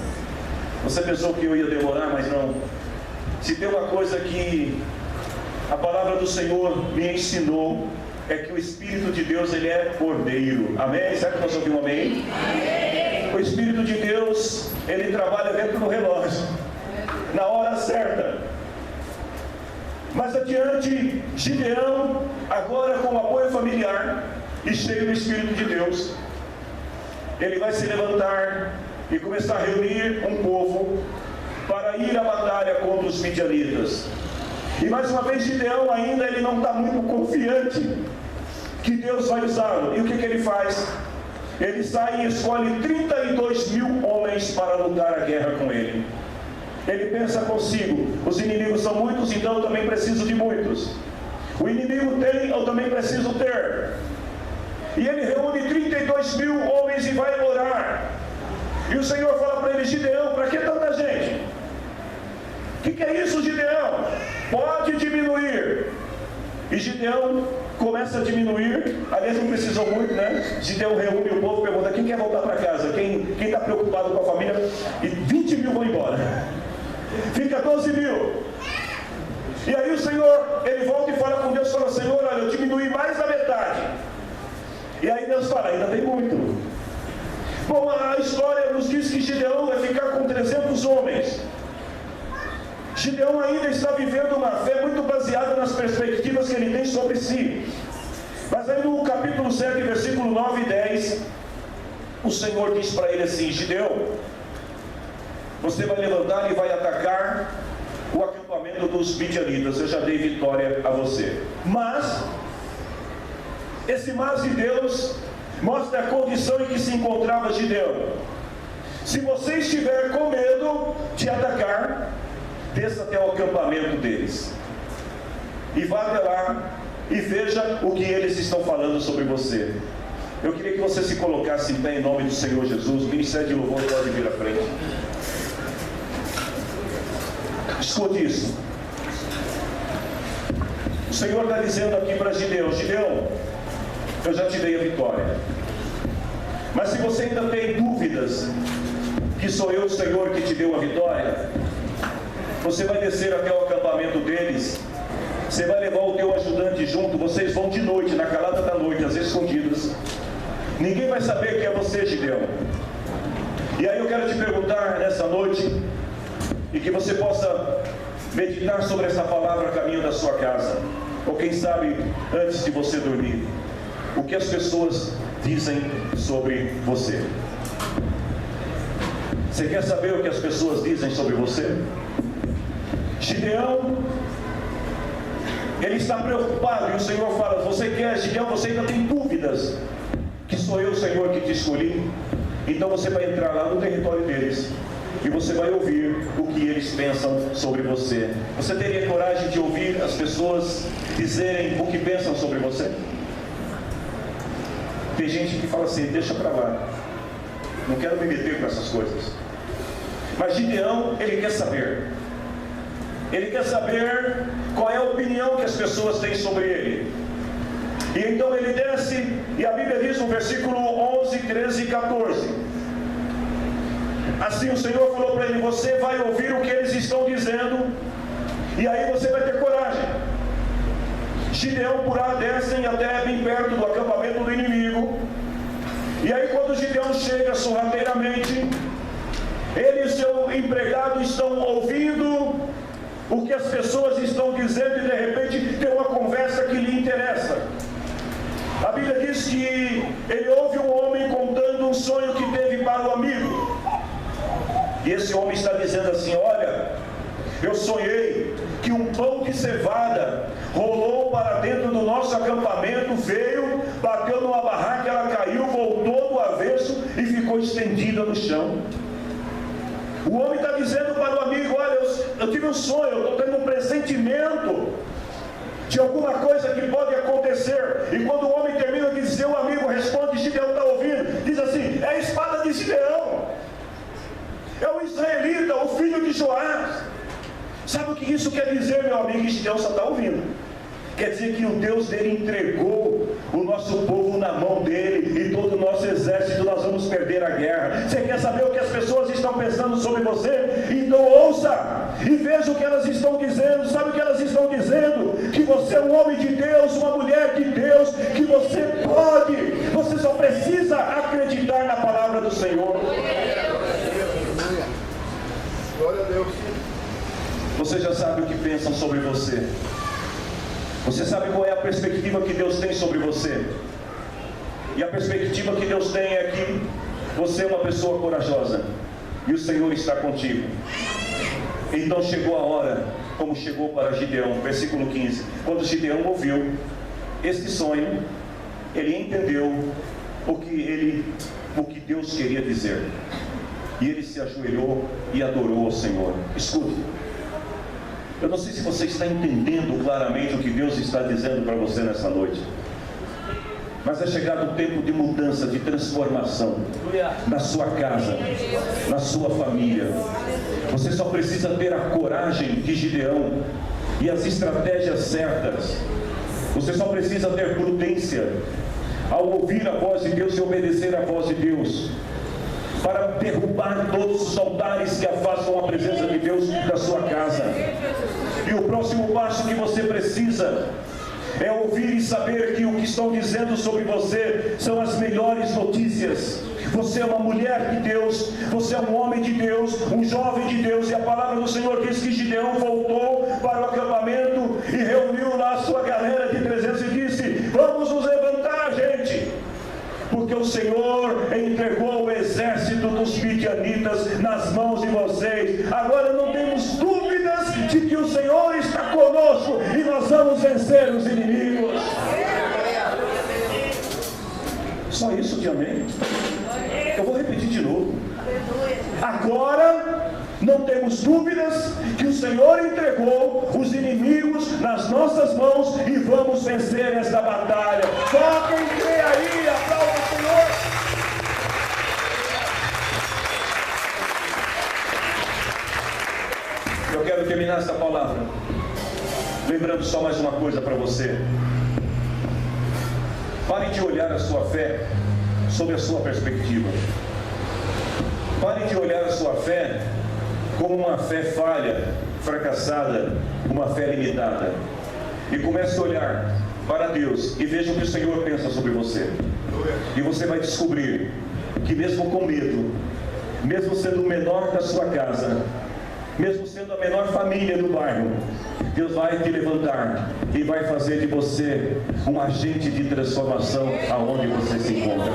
Você pensou que eu ia demorar, mas não. Se tem uma coisa que a palavra do Senhor me ensinou, é que o Espírito de Deus, ele é cordeiro. Amém? Será que nós ouvimos amém? Amém. O Espírito de Deus, ele trabalha dentro do relógio, na hora certa. Mais adiante, Gideão, agora com o apoio familiar e cheio do Espírito de Deus, ele vai se levantar e começar a reunir um povo para ir à batalha contra os midianitas. E mais uma vez, Gideão ainda ele não está muito confiante que Deus vai usá-lo. E o que ele faz? Ele sai e escolhe 32.000 homens para lutar a guerra com ele. Ele pensa consigo: os inimigos são muitos, então eu também preciso de muitos. O inimigo tem, eu também preciso ter. E ele reúne 32.000 homens e vai orar. E o Senhor fala para ele: Gideão, para que tanta gente? O que é isso, Gideão? Pode diminuir. E Gideão começa a diminuir. Aliás, não precisou muito, né? Gideão reúne o povo e pergunta: quem quer voltar para casa? Quem está preocupado com a família? E 20.000 vão embora. Fica 12.000. E aí o Senhor, ele volta e fala com Deus, fala: Senhor, olha, eu diminui mais da metade. E aí Deus fala: ainda tem muito. Bom, a história nos diz que Gideão vai ficar com 300 homens. Gideão ainda está vivendo uma fé muito baseada nas perspectivas que ele tem sobre si. Mas aí no capítulo 7, versículo 9 e 10, o Senhor diz para ele assim: Gideão, você vai levantar e vai atacar o acampamento dos midianitas. Eu já dei vitória a você. Mas esse mas de Deus mostra a condição em que se encontrava Gideão. Se você estiver com medo de atacar, desça até o acampamento deles e vá até lá e veja o que eles estão falando sobre você. Eu queria que você se colocasse em pé em nome do Senhor Jesus. O Ministério de Louvor pode vir à frente. Escute isso. O Senhor está dizendo aqui para Gideão: Gideão, eu já te dei a vitória. Mas se você ainda tem dúvidas que sou eu, o Senhor, que te deu a vitória, você vai descer até o acampamento deles. Você vai levar o teu ajudante junto. Vocês vão de noite, na calada da noite, às escondidas. Ninguém vai saber que é você, Gideão. E aí eu quero te perguntar nessa noite, e que você possa meditar sobre essa palavra a caminho da sua casa, ou quem sabe antes de você dormir: o que as pessoas dizem sobre você? Você quer saber o que as pessoas dizem sobre você? Gideão, ele está preocupado, e o Senhor fala: você quer, Gideão, você ainda tem dúvidas que sou eu, Senhor, que te escolhi? Então você vai entrar lá no território deles e você vai ouvir o que eles pensam sobre você. Você teria coragem de ouvir as pessoas dizerem o que pensam sobre você? Tem gente que fala assim: deixa para lá, não quero me meter com essas coisas. Mas Gideão, ele quer saber. Ele quer saber qual é a opinião que as pessoas têm sobre ele. E então ele desce, e a Bíblia diz no versículo 11, 13 e 14: assim o Senhor falou para ele: você vai ouvir o que eles estão dizendo, e aí você vai ter coragem. Gideão por lá descem até bem perto do acampamento do inimigo. E aí quando Gideão chega sorrateiramente, ele e seu empregado estão ouvindo o que as pessoas estão dizendo, e de repente tem uma conversa que lhe interessa. A Bíblia diz que ele ouve um homem contando um sonho que teve para o amigo. E esse homem está dizendo assim: olha, eu sonhei que um pão de cevada rolou para dentro do nosso acampamento, veio, bateu numa barraca, ela caiu, voltou do avesso e ficou estendida no chão. O homem está dizendo para o amigo: olha, eu tive um sonho, eu estou tendo um pressentimento de alguma coisa que pode acontecer. E quando o homem termina de dizer, o amigo responde, Gideão está ouvindo, diz assim: é a espada de Gideão, é o israelita, o filho de Joás. Sabe o que isso quer dizer, meu amigo? Gideão só está ouvindo. Quer dizer que o Deus dele entregou o nosso povo na mão dele, e todo o nosso exército nós vamos perder a guerra. Você quer saber o que as pessoas estão pensando sobre você? Então ouça e veja o que elas estão dizendo. Sabe o que elas estão dizendo? Que você é um homem de Deus, uma mulher de Deus, que você pode, você só precisa acreditar na palavra do Senhor. Glória a Deus. Você já sabe o que pensam sobre você. Você sabe qual é a perspectiva que Deus tem sobre você. E a perspectiva que Deus tem é que você é uma pessoa corajosa e o Senhor está contigo. Então chegou a hora, como chegou para Gideão, versículo 15. Quando Gideão ouviu este sonho, ele entendeu o que Deus queria dizer. E ele se ajoelhou e adorou ao Senhor. Escute. Eu não sei se você está entendendo claramente o que Deus está dizendo para você nessa noite. Mas é chegado o tempo de mudança, de transformação na sua casa, na sua família. Você só precisa ter a coragem de Gideão e as estratégias certas. Você só precisa ter prudência ao ouvir a voz de Deus e obedecer a voz de Deus, para derrubar todos os altares que afastam a presença de Deus da sua casa. E o próximo passo que você precisa é ouvir e saber que o que estão dizendo sobre você são as melhores notícias. Você é uma mulher de Deus, você é um homem de Deus, um jovem de Deus, e a palavra do Senhor diz que Gideão voltou para o acampamento e reuniu lá a sua galera de 300 e disse: vamos nos levantar, gente, porque o Senhor entregou o exército dos midianitas nas mãos de vocês. Agora não temos dúvidas de que o Senhor está conosco e nós vamos vencer os inimigos. Só isso de amém? Eu vou repetir de novo. Agora não temos dúvidas que o Senhor entregou os inimigos nas nossas mãos e vamos vencer esta batalha. Só quem crê aí, aplauda o Senhor. Eu quero terminar esta palavra lembrando só mais uma coisa para você. Pare de olhar a sua fé sob a sua perspectiva. Pare de olhar a sua fé como uma fé falha, fracassada, uma fé limitada. E comece a olhar para Deus e veja o que o Senhor pensa sobre você. E você vai descobrir que mesmo com medo, mesmo sendo o menor da sua casa, mesmo sendo a menor família do bairro, Deus vai te levantar e vai fazer de você um agente de transformação aonde você se encontra.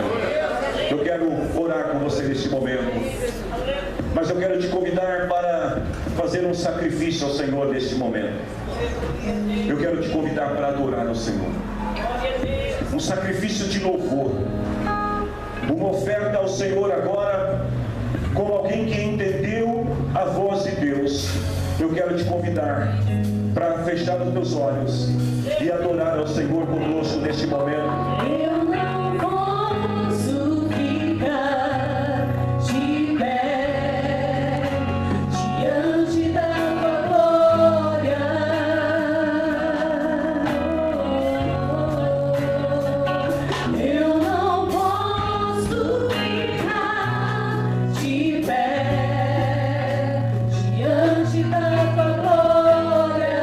Eu quero orar com você neste momento, mas eu quero te convidar para fazer um sacrifício ao Senhor neste momento. Eu quero te convidar para adorar ao Senhor. Um sacrifício de louvor. Uma oferta ao Senhor agora, como alguém que entendeu a voz de Deus. Eu quero te convidar para fechar os teus olhos e adorar ao Senhor conosco neste momento. Eu não posso ficar de pé diante da tua glória. Eu não posso ficar de pé diante da tua glória.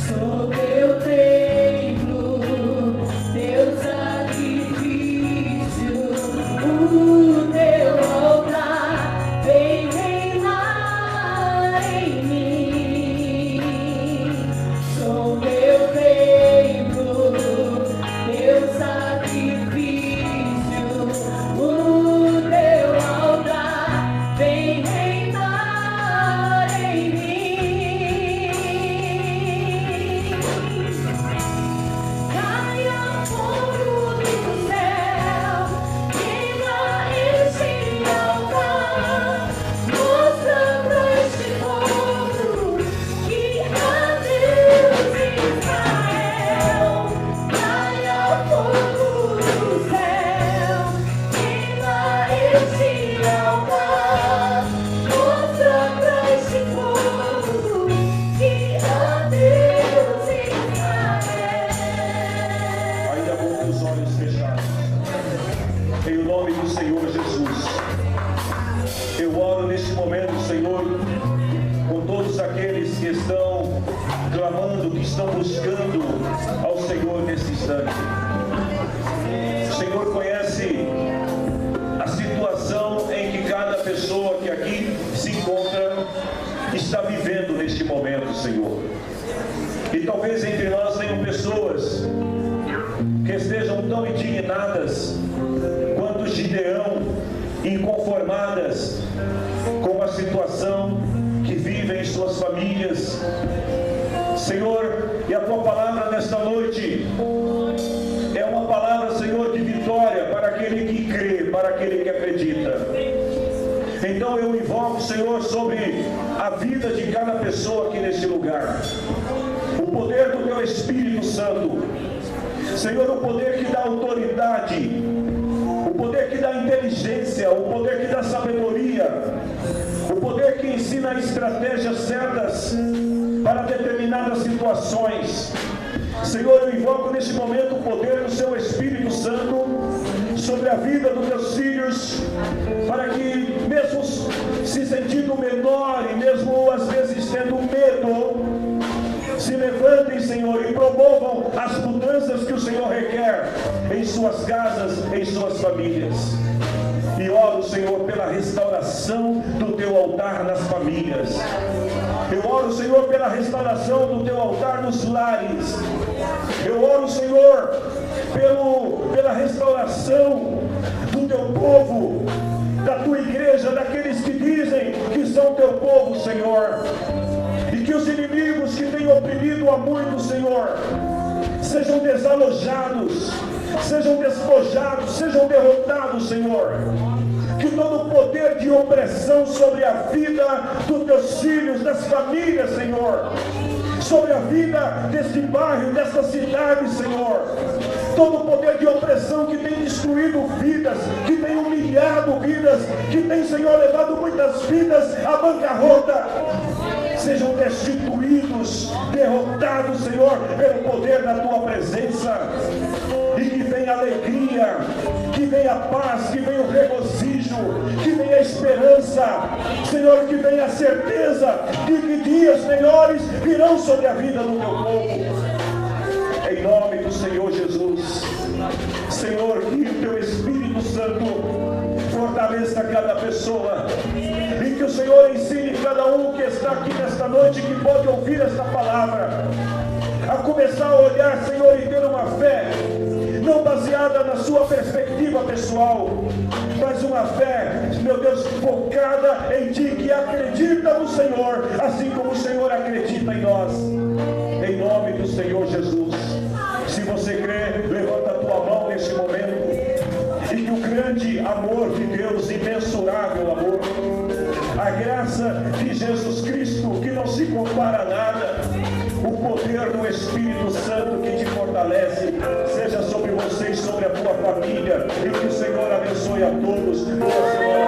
Sou teu templo, teu sacrifício, o teu altar vem reinar em mim. Sou teu templo, teu sacrifício, o teu altar vem reinar em mim. Caia fogo do céu, queima este altar, mostrando este povo que há Deus em Israel. Caia fogo do céu, queima este altar, mostrando este povo que há Deus em Israel. Ainda com os olhos fechados. Em nome do Senhor Jesus. Eu oro neste momento, Senhor, com todos aqueles que estão clamando, que estão buscando ao Senhor nesse instante. O Senhor conhece a situação em que cada pessoa que aqui se encontra está vivendo neste momento, Senhor. E talvez entre nós tenham pessoas que estejam tão indignadas quanto Gideão, inconformadas com a situação que vivem em suas famílias. Senhor, e a tua palavra nesta noite é uma palavra, Senhor, de vitória para aquele que crê, para aquele que acredita. Então eu invoco, Senhor, sobre a vida de cada pessoa aqui neste lugar, o poder do teu Espírito Santo. Senhor, o poder que dá autoridade, o poder que dá inteligência, o poder que dá sabedoria, o poder que ensina estratégias certas para determinadas situações. Senhor, eu invoco neste momento o poder do seu Espírito Santo sobre a vida dos teus filhos, para que, mesmo se sentindo menor e mesmo às vezes tendo medo, se levantem, Senhor, e promovam as mudanças que o Senhor requer em suas casas, em suas famílias. E oro, Senhor, pela restauração do teu altar nas famílias. Eu oro, Senhor, pela restauração do teu altar nos lares. Eu oro, Senhor, pela restauração do teu povo, da tua igreja, daqueles que dizem que são teu povo, Senhor. E que os inimigos que têm oprimido a muitos, Senhor, sejam desalojados, sejam despojados, sejam derrotados, Senhor. Que todo o poder de opressão sobre a vida dos teus filhos, das famílias, Senhor, sobre a vida deste bairro, desta cidade, Senhor, todo o poder de opressão que tem destruído vidas, que tem humilhado vidas, que tem, Senhor, levado muitas vidas à bancarrota, sejam destituídos, derrotados, Senhor, pelo poder da tua presença. E que venha alegria, que venha paz, que venha o regozijo, que venha a esperança, Senhor, que venha a certeza de que dias melhores virão sobre a vida do teu povo. Em nome do Senhor Jesus, Senhor, que o teu Espírito Santo fortaleça cada pessoa, e que o Senhor ensine cada um que está aqui nesta noite, que pode ouvir esta palavra, a começar a olhar, Senhor, e ter uma fé, não baseada na sua perspectiva pessoal, mas uma fé, meu Deus, focada em Ti, que acredita no Senhor, assim como o Senhor acredita em nós. Em nome do Senhor Jesus. Se você crê, levanta a tua mão nesse momento, e que o grande amor de Deus, imensurável amor, a graça de Jesus Cristo, que não se compara a nada, o poder do Espírito Santo que te fortalece, seja sobre você e sobre a tua família, e que o Senhor abençoe a todos. Boa semana.